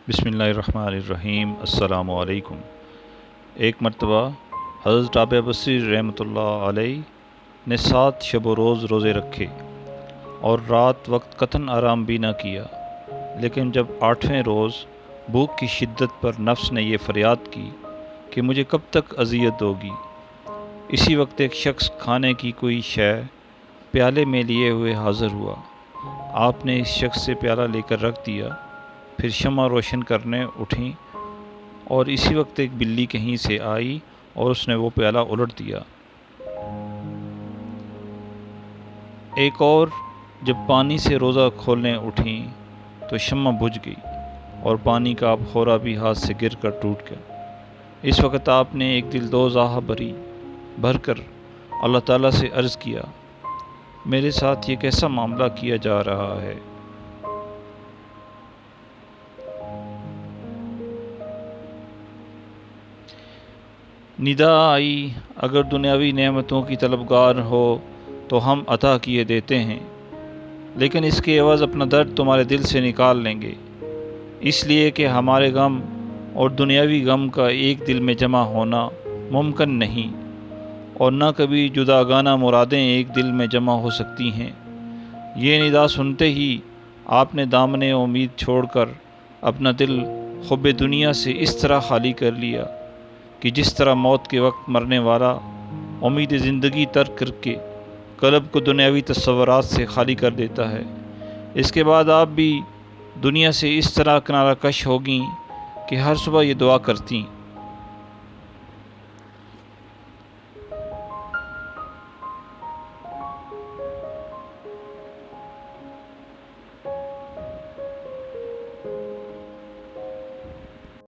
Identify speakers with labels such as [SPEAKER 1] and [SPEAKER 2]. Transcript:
[SPEAKER 1] بسم اللہ الرحمن الرحیم۔ السلام علیکم۔ ایک مرتبہ حضرت رابعہ بصری رحمۃ اللہ علیہ نے 7 شب و روز روزے رکھے اور رات وقت قطن آرام بھی نہ کیا، لیکن جب 8ویں روز بھوک کی شدت پر نفس نے یہ فریاد کی کہ مجھے کب تک اذیت ہوگی، اسی وقت ایک شخص کھانے کی کوئی شے پیالے میں لیے ہوئے حاضر ہوا۔ آپ نے اس شخص سے پیالہ لے کر رکھ دیا، پھر شمع روشن کرنے اٹھیں اور اسی وقت ایک بلی کہیں سے آئی اور اس نے وہ پیالہ الٹ دیا۔ ایک اور جب پانی سے روزہ کھولنے اٹھیں تو شمع بجھ گئی اور پانی کا آب خورا بھی ہاتھ سے گر کر ٹوٹ گیا۔ اس وقت آپ نے ایک دل دوزہ بھر کر اللہ تعالیٰ سے عرض کیا، میرے ساتھ یہ کیسا معاملہ کیا جا رہا ہے؟ ندا آئی، اگر دنیاوی نعمتوں کی طلبگار ہو تو ہم عطا کیے دیتے ہیں، لیکن اس کے عوض اپنا درد تمہارے دل سے نکال لیں گے، اس لیے کہ ہمارے غم اور دنیاوی غم کا ایک دل میں جمع ہونا ممکن نہیں، اور نہ کبھی جداگانہ مرادیں ایک دل میں جمع ہو سکتی ہیں۔ یہ ندا سنتے ہی آپ نے دامن امید چھوڑ کر اپنا دل حب دنیا سے اس طرح خالی کر لیا کہ جس طرح موت کے وقت مرنے والا امید زندگی ترک کر کے قلب کو دنیاوی تصورات سے خالی کر دیتا ہے۔ اس کے بعد آپ بھی دنیا سے اس طرح کنارہ کش ہوگیں کہ ہر صبح یہ دعا کرتیں،